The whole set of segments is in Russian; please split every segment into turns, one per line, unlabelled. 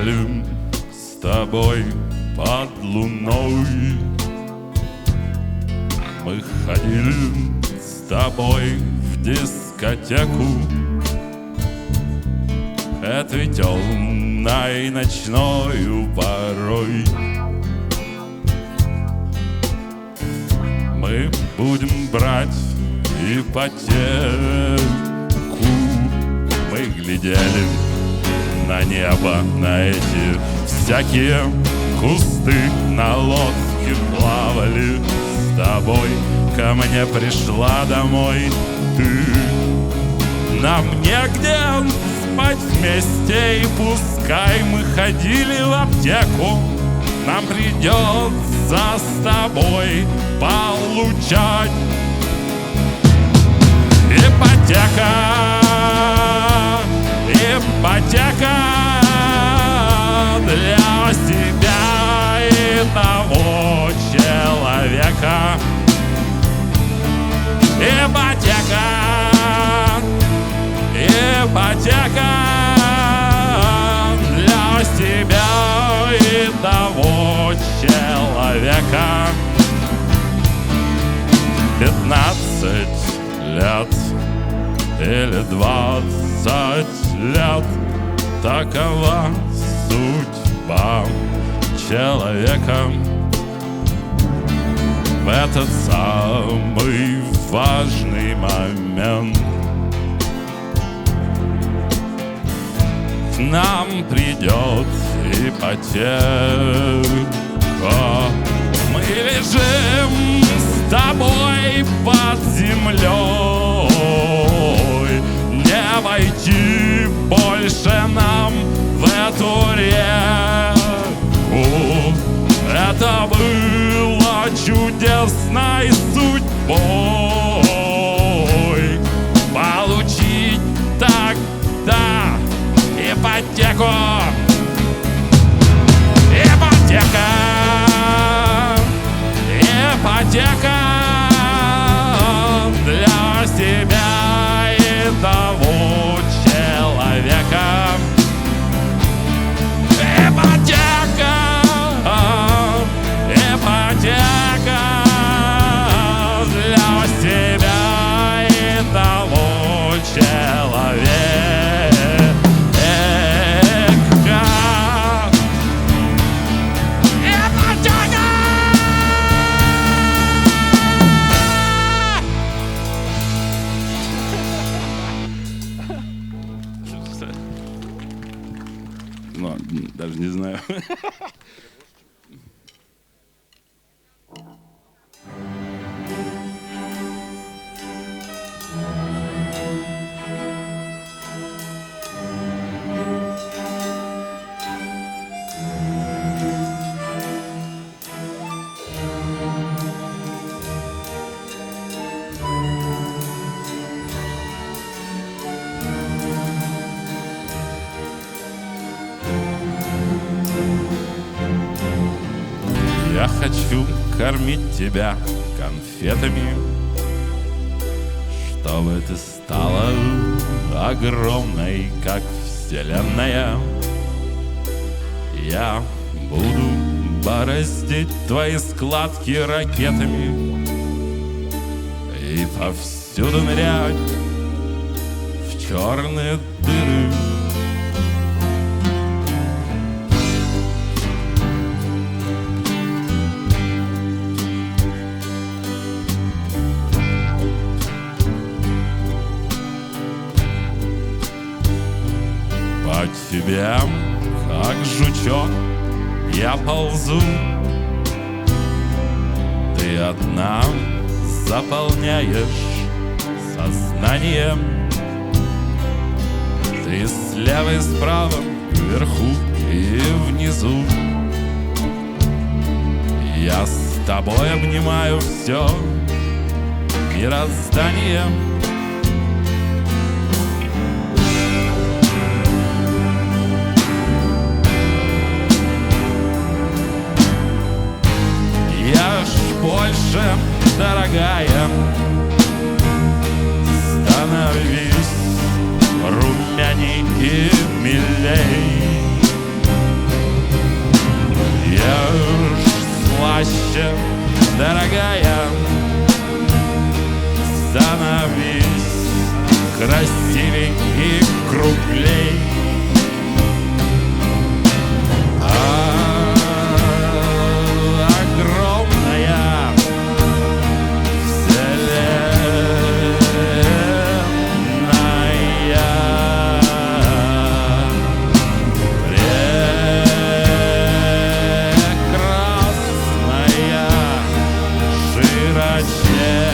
гуляли с тобой под луной. Мы ходили с тобой в дискотеку этой темной ночною порой. Мы будем брать ипотеку. Мы глядели на небо, на эти всякие кусты, на лодке плавали с тобой. Ко мне пришла домой ты. Нам негде спать вместе, и пускай мы ходили в аптеку, нам придется с тобой получать ипотека, ипотека для себя и того человека. Ипотека, ипотека для себя и того человека. 15 лет или 20 лет, такова судьба человека. В этот самый важный момент к нам придет ипотека. Мы лежим с тобой под землей, не войти больше нам в эту реку. Это было чудесной судьбой получить тогда ипотеку. Ипотека, ипотека для себя и того человека. Ипотека, ипотека для себя и того человека. Ну, даже не знаю. Я хочу кормить тебя конфетами, чтобы ты стала огромной, как вселенная. Я буду бороздить твои складки ракетами и повсюду нырять в черные дыры. По тебе, как жучок, я ползу. Ты одна заполняешь сознанием. Ты слева и справа, вверху и внизу. Я с тобой обнимаю все мироздание. Больше, дорогая, становись румяней и милей. Ешь слаще, дорогая, становись красивей и круглей. Огромная вселенная прекрасная, широченная,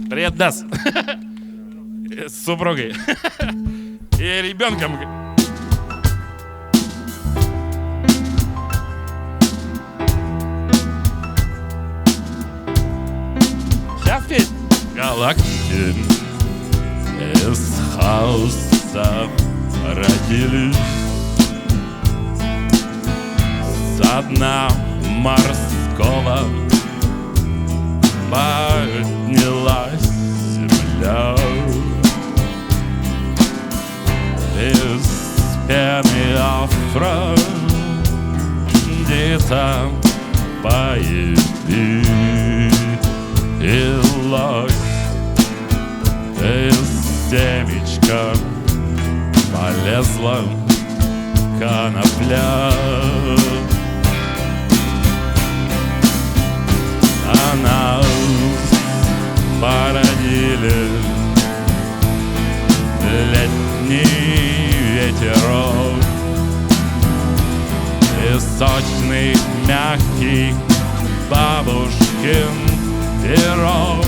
Привет, Дас. С супругой и ребенком. Сейчас петь. Галактики из хаоса родились, со дна морского поднялась земля. Из пены Афродита появилась, из семечка полезла конопля. Нас породили летний ветерок и сочный, мягкий бабушкин пирог.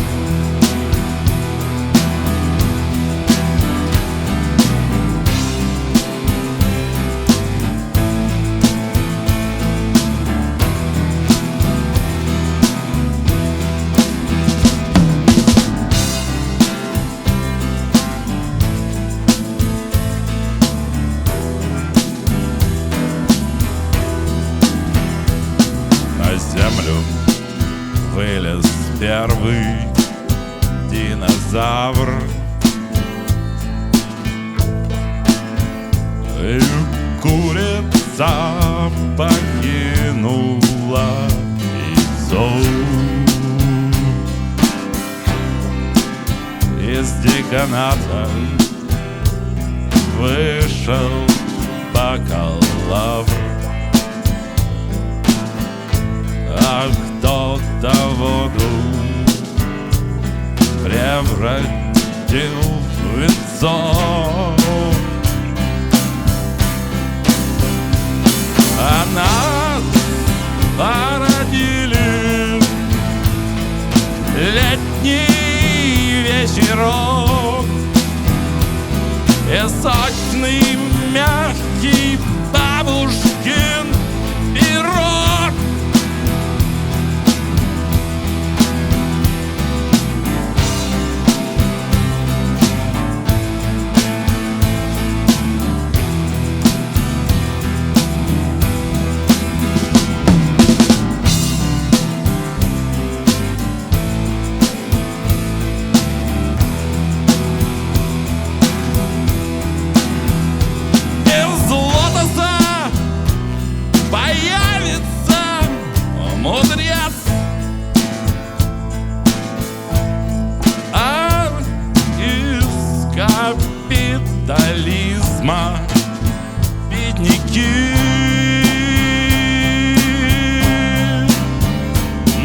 Землю вылез первый динозавр, и курица покинула яйцо. Из деканата вышел бакалавр, а кто-то воду превратил в венцо. А нас породили летний вечерок и сочный, мягкий бабушкин пирог. Капитализма бедняки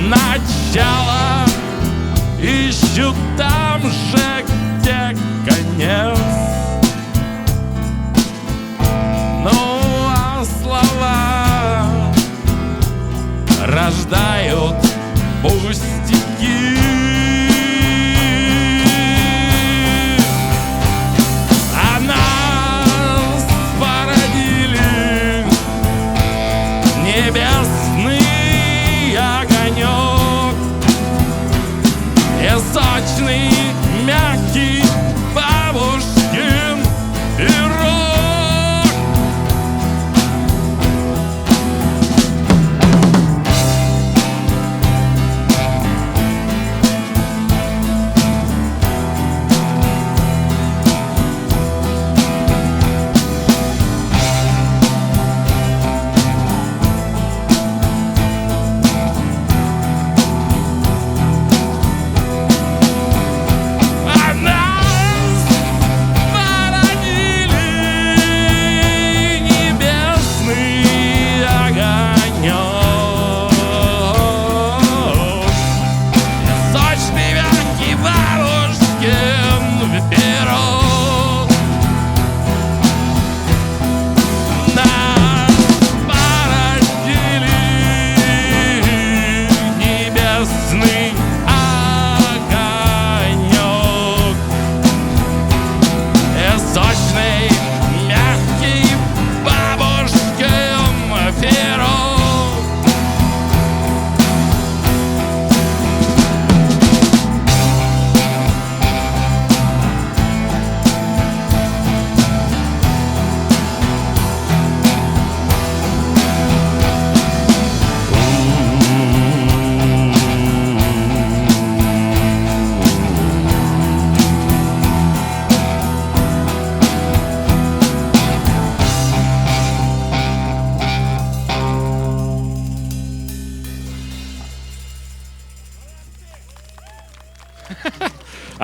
начало ищут там же, где конец. Ну а слова рождают пустяки.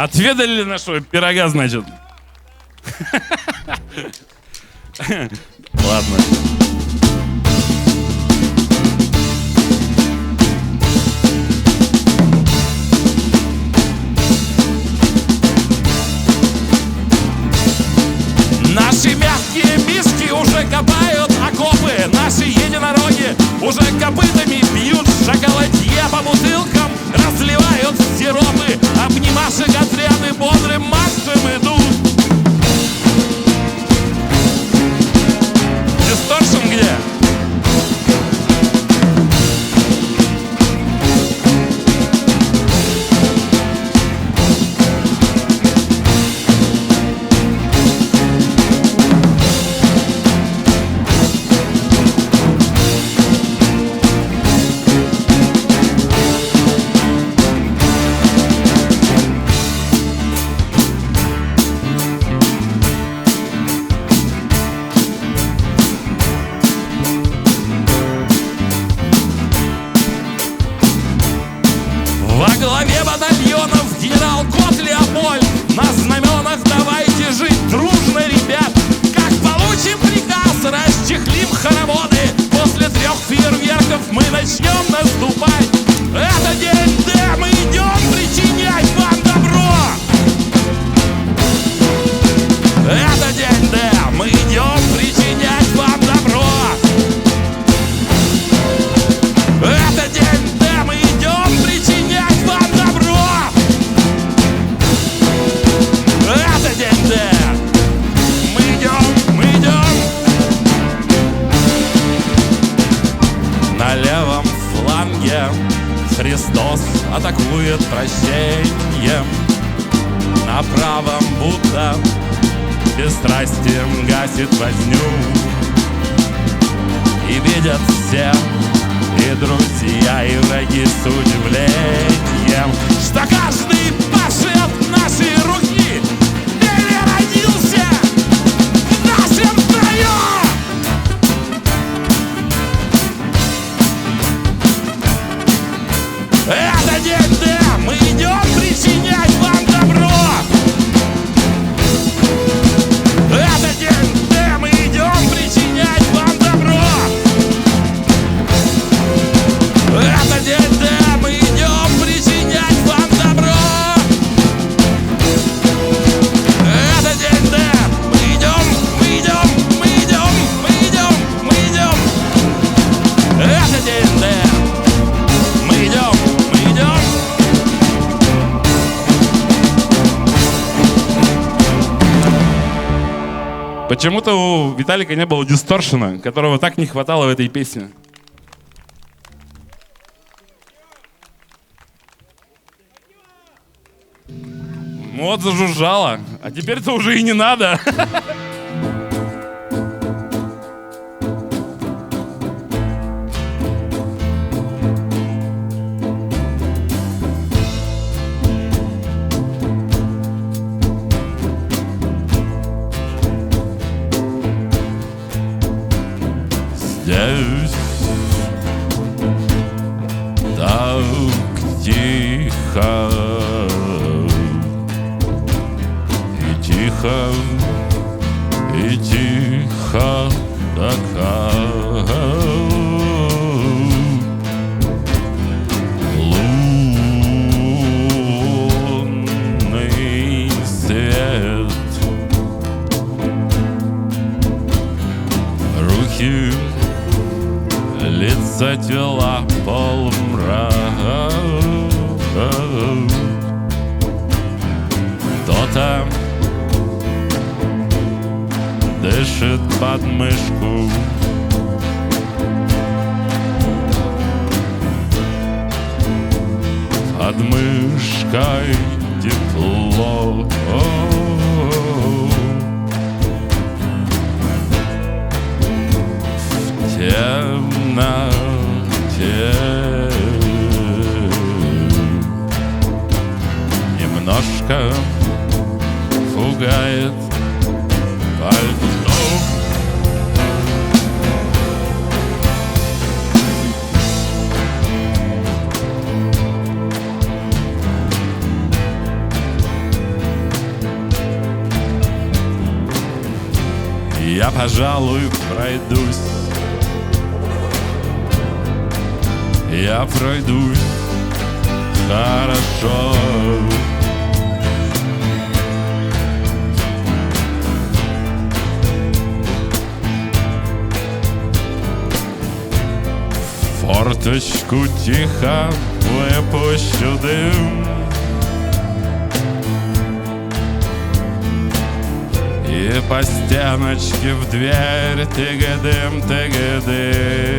Отведали нашего пирога, значит. Ладно. Наши мягкие мишки уже копают окопы. Наши единороги уже копытами бьют шоколадье по бутылкам, разливают сиропы. Обнимашек отряды бодрым маршем идут. Дисторшн где? Во главе батальонов генерал Кот Леопольд. На знаменах давайте жить дружно, ребят. Как получим приказ, расчехлим хороводы. После 3 фейерверков мы начнем наступать. Это день Д, мы идем причинять вам добро. Это день Д, мы идем причинять вам добро. Это день Д, мы идем причинять вам добро. Это день Д, мы идем, мы идем. На левом фланге Христос атакует прощением. На правом Будда бесстрастием гасит возню. И видят все, и друзья, и враги с удивлением, что каждый павший от нашей руки переродился в нашем строю. Это день Д, мы идем причинять вам добро. Это день Д, мы идем причинять вам добро. Это день Д, мы идем причинять вам добро. Это день Д, мы идем, мы идем, мы идем, мы идем, мы идем. Это день Д, мы идем, мы идем. Почему-то у Виталика не было дисторшена, которого так не хватало в этой песне. Вот зажужжало, а теперь-то уже и не надо. Здесь так тихо. Тихо, и тихо такая. Лунный свет. Руки, лица, тела, полумрак. Кто-то дышит под мышку. Под мышкой тепло. В темноте немножко пугает пальто. Я, пожалуй, пройдусь. Я пройдусь хорошо. В форточку тихо выпущу дым, и по стеночке в дверь тыгадым, тыгадым.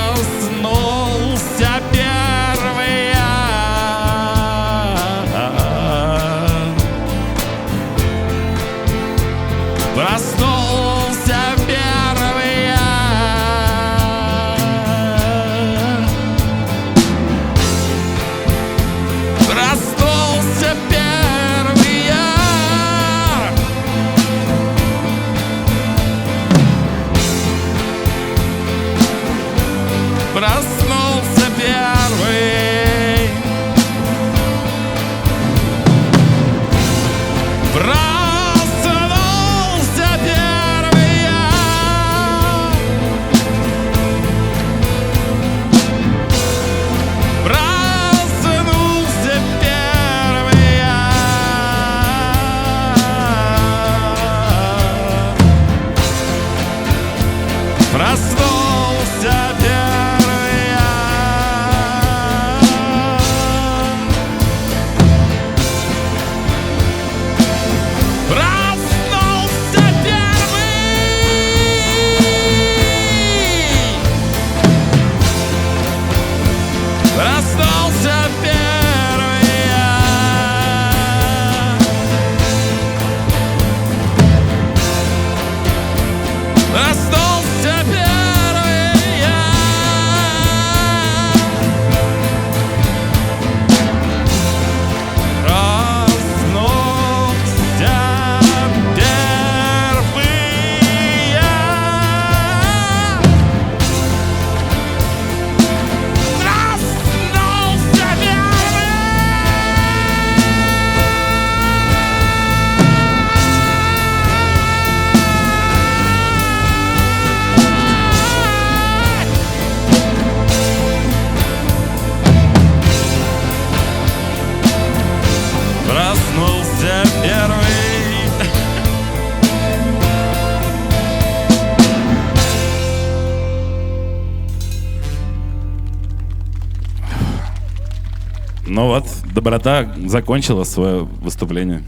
Проснулся первый я, проснулся первый я. Проснулся первый я. Проснулся первый. Проснулся первый я. Проснулся первый я. Проснулся первый я. Проснулся первый. Проснулся первый я. Проснулся первый я. Проснулся первый я. Проснулся первый. Проснулся первый. Ну вот, доброта закончила свое выступление.